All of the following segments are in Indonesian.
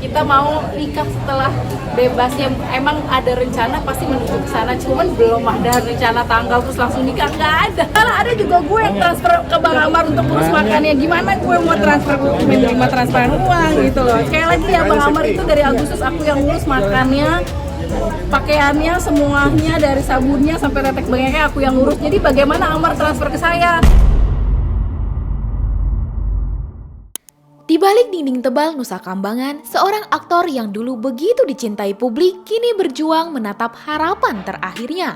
kita mau nikah setelah bebasnya. Emang ada rencana pasti menuju ke sana, cuman belum ada rencana tanggal terus langsung nikah, nggak ada. Karena ada juga gue yang transfer ke Bang Amar untuk urus makannya, gimana gue mau transfer menerima transferan uang gitu loh. Sekali lagi ya, Bang Amar itu dari Agustus aku yang urus makannya, pakaiannya, semuanya dari sabunnya sampai tetek bengeknya aku yang urus. Jadi bagaimana Amar transfer ke saya? Di balik dinding tebal Nusa Kambangan, seorang aktor yang dulu begitu dicintai publik kini berjuang menatap harapan terakhirnya.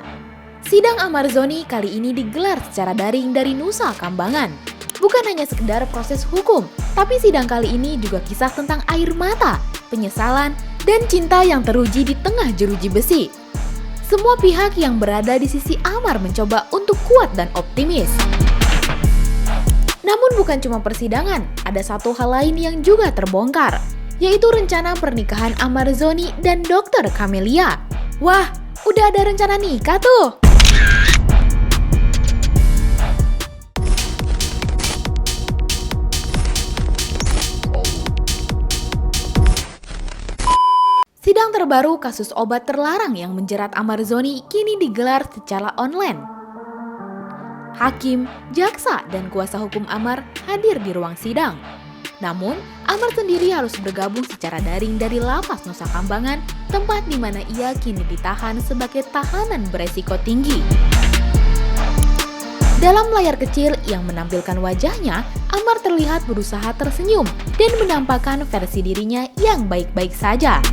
Sidang Amar Zoni kali ini digelar secara daring dari Nusa Kambangan. Bukan hanya sekedar proses hukum, tapi sidang kali ini juga kisah tentang air mata, penyesalan, dan cinta yang teruji di tengah jeruji besi. Semua pihak yang berada di sisi Amar mencoba untuk kuat dan optimis. Namun bukan cuma persidangan, ada satu hal lain yang juga terbongkar, yaitu rencana pernikahan Amar Zoni dan Dr. Camelia. Wah, udah ada rencana nikah tuh! Sidang terbaru kasus obat terlarang yang menjerat Amar Zoni kini digelar secara online. Hakim, jaksa, dan kuasa hukum Amar hadir di ruang sidang. Namun, Amar sendiri harus bergabung secara daring dari lapas Nusa Kambangan, tempat di mana ia kini ditahan sebagai tahanan beresiko tinggi. Dalam layar kecil yang menampilkan wajahnya, Amar terlihat berusaha tersenyum dan menampakkan versi dirinya yang baik-baik saja.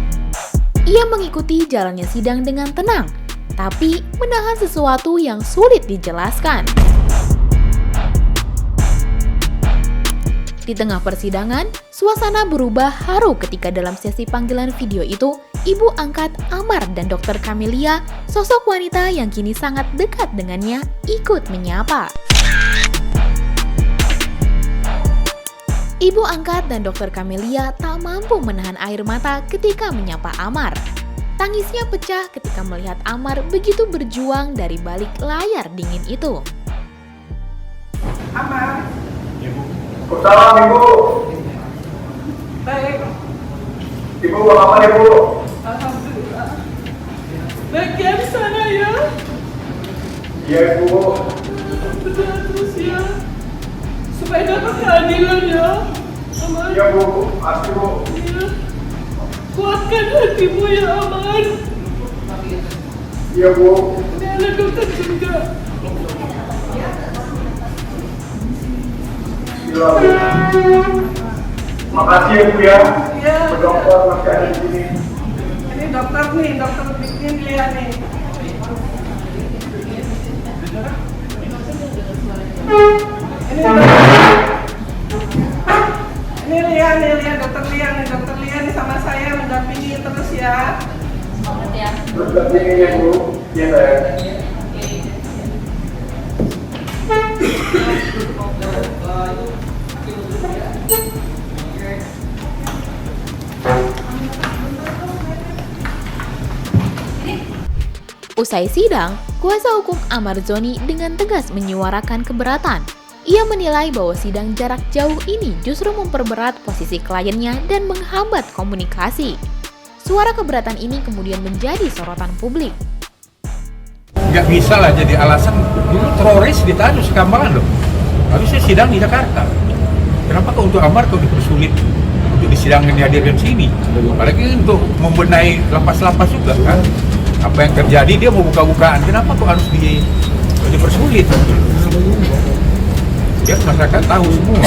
Ia mengikuti jalannya sidang dengan tenang, tapi menahan sesuatu yang sulit dijelaskan. Di tengah persidangan, suasana berubah haru ketika dalam sesi panggilan video itu, ibu angkat Amar dan Dr. Camelia, sosok wanita yang kini sangat dekat dengannya, ikut menyapa. Ibu angkat dan Dr. Camelia tak mampu menahan air mata ketika menyapa Amar. Tangisnya pecah ketika melihat Amar begitu berjuang dari balik layar dingin itu. Amar. Salam Ibu. Baik. Ibu apa Ibu? Alhamdulillah. Baik ya di sana ya. Iya Ibu. Berdoa terus ya. Supaya dapat keadilan ya. Amar. Iya Bu, pasti Bu. Iya. Kuatkan hatimu ya Amar. Iya Bu. Ini ada dokter juga. Iya Bu. Makasih ya Bu ya. Iya. Dokter masih ada di sini. Ini dokter nih, dokter bikin lihat nih. Ini lihat dokter Lia nih sama saya mendampingi terus ya. Terus ini ya Bu. Iya saya. Usai sidang, kuasa hukum Amar Zoni dengan tegas menyuarakan keberatan. Ia menilai bahwa sidang jarak jauh ini justru memperberat posisi kliennya dan menghambat komunikasi. Suara keberatan ini kemudian menjadi sorotan publik. Nggak bisa lah jadi alasan, dulu teroris ditahan di Kambangan loh. Harusnya sidang di Jakarta. Kenapa kok untuk Amar kok dipersulit untuk disidangkan dihadirkan sini? Apalagi untuk membenahi lapas-lapas juga kan. Apa yang terjadi dia mau buka-bukaan, kenapa kok harus dipersulit? Biar masyarakat tahu semua.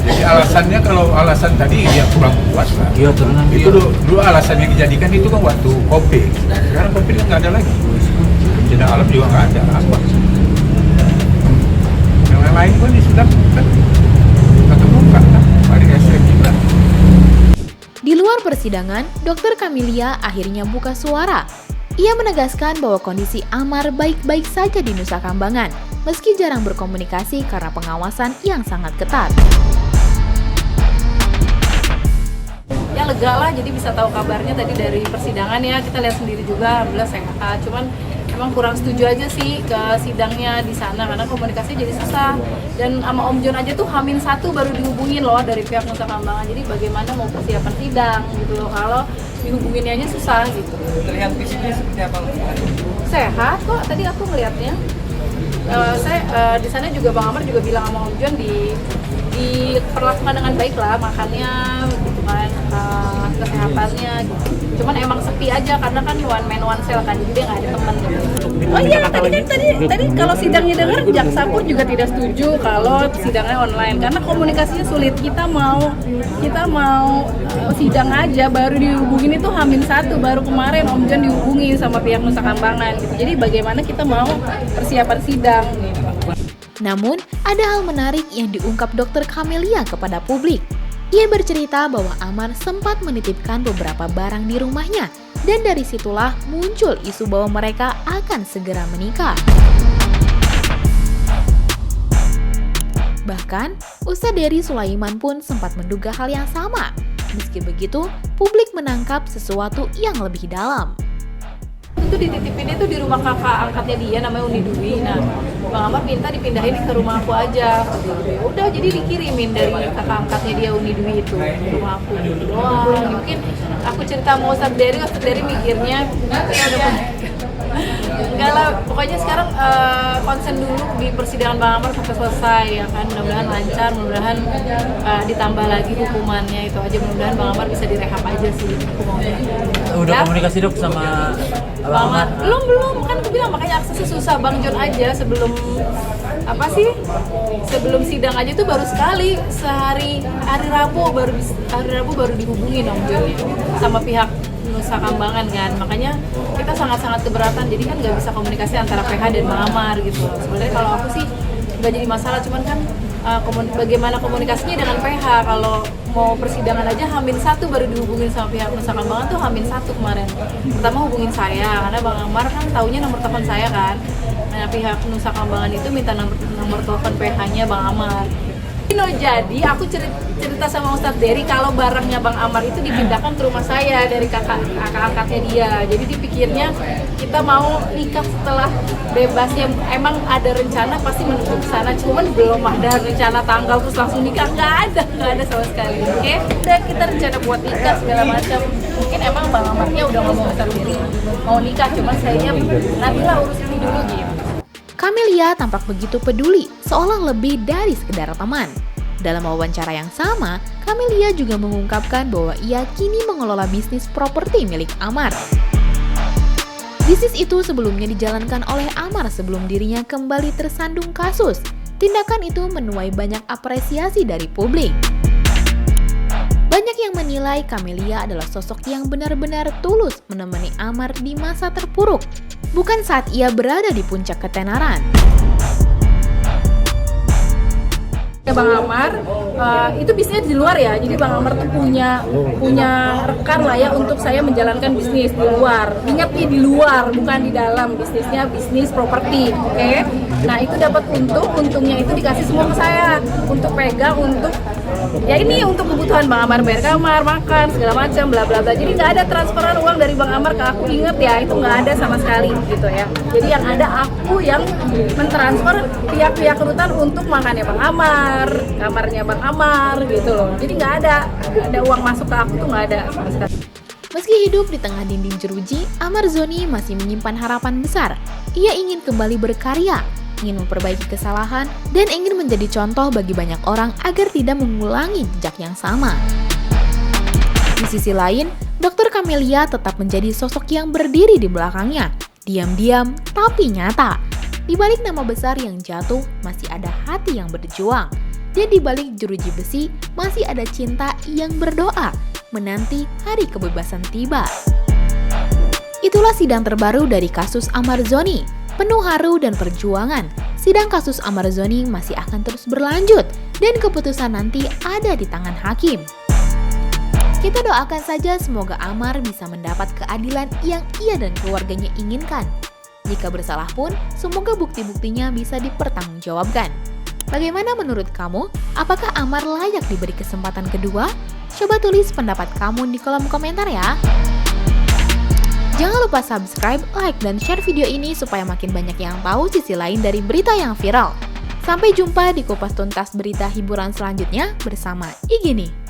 Jadi alasannya kalau alasan tadi dia kurang puas lah. Iya, itu dulu alasan yang dijadikan itu kan waktu COVID. Sekarang COVID kan nggak ada lagi. Bencana alam juga nggak ada. Apa? Yang lain pun sudah kebuka kan. Hari SM juga. Di luar persidangan, Dr. Camelia akhirnya buka suara. Ia menegaskan bahwa kondisi Amar baik-baik saja di Nusa Kambangan, meski jarang berkomunikasi karena pengawasan yang sangat ketat. Ya lega lah, jadi bisa tahu kabarnya tadi dari persidangan ya, kita lihat sendiri juga, alhamdulillah sehat. Cuman Emang kurang setuju aja sih ke sidangnya di sana karena komunikasinya jadi susah. Dan sama Om John aja tuh H-1 baru dihubungin loh dari pihak Nusa Kambangan. Jadi bagaimana mau persiapan sidang gitu loh kalau dihubunginnya aja susah gitu. Terlihat fisiknya seperti apa? Sehat kok, tadi aku ngeliatnya. Saya di sana juga Bang Amar juga bilang sama Om John diperlakukan dengan baik lah, makannya gitu kan, kesehatannya gitu. Cuman emang sepi aja karena kan one man one cell kan, jadi dia nggak ada teman gitu. Oh iya, tadi kalau sidangnya dengar jaksa pun juga tidak setuju kalau sidangnya online karena komunikasinya sulit. Kita mau sidang aja baru dihubungin itu H-1, baru kemarin Om John dihubungi sama pihak Nusa Kambangan gitu. Jadi bagaimana kita mau persiapan sidang gitu. Namun, ada hal menarik yang diungkap Dr. Camelia kepada publik. Ia bercerita bahwa Amar sempat menitipkan beberapa barang di rumahnya, dan dari situlah muncul isu bahwa mereka akan segera menikah. Bahkan, Ustadz Dery Sulaiman pun sempat menduga hal yang sama. Meski begitu, publik menangkap sesuatu yang lebih dalam. Itu dititipinnya itu di rumah kakak angkatnya dia namanya Uni Dwi. Nah, Bang Amar minta dipindahin ke rumah aku aja. Udah jadi dikirimin dari kakak angkatnya dia Uni Dwi itu ke rumah aku gitu doang. Mungkin aku cerita sama Ustadz Dery mikirnya ya udah enggak lah, pokoknya sekarang konsen dulu di persidangan Bang Amar sampai selesai ya kan, mudah-mudahan lancar, mudah-mudahan ditambah lagi hukumannya itu aja, mudah-mudahan Bang Amar bisa direhab aja sih hukumannya. Udah ya? komunikasi Dok sama Bang Amar? Belum, kan aku bilang makanya aksesnya susah. Bang John aja sebelum sidang aja tuh baru sekali hari Rabu baru dihubungin Om John sama pihak Nusa Kambangan kan, makanya kita sangat-sangat keberatan, jadi kan nggak bisa komunikasi antara PH dan Bang Amar gitu. Sebenarnya kalau aku sih nggak jadi masalah, cuman kan bagaimana komunikasinya dengan PH. Kalau mau persidangan aja H-1 baru dihubungin sama pihak Nusa Kambangan tuh H-1 kemarin. Pertama hubungin saya karena Bang Amar kan taunya nomor telepon saya kan. Nah pihak Nusa Kambangan itu minta nomor telepon PH-nya Bang Amar. Jadi aku cerita sama Ustadz Dery kalau barangnya Bang Amar itu dipindahkan ke rumah saya dari kakak angkatnya dia. Jadi dipikirnya kita mau nikah setelah bebas, ya emang ada rencana pasti menuju ke sana, cuman belum ada rencana tanggal terus langsung nikah, nggak ada sama sekali. Oke? Udah kita rencana buat nikah segala macam. Mungkin emang Bang Amarnya udah ngomong Ustadz Dery mau nikah, cuman sayanya nantilah urus ini dulu gitu. Camelia tampak begitu peduli, seolah lebih dari sekedar teman. Dalam wawancara yang sama, Camelia juga mengungkapkan bahwa ia kini mengelola bisnis properti milik Amar. Bisnis itu sebelumnya dijalankan oleh Amar sebelum dirinya kembali tersandung kasus. Tindakan itu menuai banyak apresiasi dari publik. Banyak yang menilai Camelia adalah sosok yang benar-benar tulus menemani Amar di masa terpuruk, bukan saat ia berada di puncak ketenaran. Bang Amar itu bisnisnya di luar ya, jadi Bang Amar tuh punya rekan lah ya untuk saya menjalankan bisnis di luar. Ingat nih, di luar bukan di dalam, bisnisnya bisnis properti, oke? Nah itu dapat untungnya itu dikasih semua ke saya untuk pegang, untuk ya ini untuk kebutuhan Bang Amar, bayar kamar, makan segala macam, bla bla bla. Jadi nggak ada transferan uang dari Bang Amar ke aku, inget ya, itu nggak ada sama sekali gitu ya. Jadi yang ada aku yang mentransfer pihak rutan untuk makannya Bang Amar, kamarnya Bang Amar gitu loh. Jadi nggak ada uang masuk ke aku tuh, nggak ada sama sekali. Meski hidup di tengah dinding jeruji, Amar Zoni masih menyimpan harapan besar. Ia ingin kembali berkarya, ingin memperbaiki kesalahan, dan ingin menjadi contoh bagi banyak orang agar tidak mengulangi jejak yang sama. Di sisi lain, Dr. Camelia tetap menjadi sosok yang berdiri di belakangnya, diam-diam tapi nyata. Di balik nama besar yang jatuh, masih ada hati yang berjuang. Dan di balik jeruji besi, masih ada cinta yang berdoa, menanti hari kebebasan tiba. Itulah sidang terbaru dari kasus Amar Zoni. Penuh haru dan perjuangan, sidang kasus Amar Zoni masih akan terus berlanjut dan keputusan nanti ada di tangan hakim. Kita doakan saja semoga Amar bisa mendapat keadilan yang ia dan keluarganya inginkan. Jika bersalah pun, semoga bukti-buktinya bisa dipertanggungjawabkan. Bagaimana menurut kamu? Apakah Amar layak diberi kesempatan kedua? Coba tulis pendapat kamu di kolom komentar ya. Jangan lupa subscribe, like, dan share video ini supaya makin banyak yang tahu sisi lain dari berita yang viral. Sampai jumpa di Kupas Tuntas berita hiburan selanjutnya bersama Igini.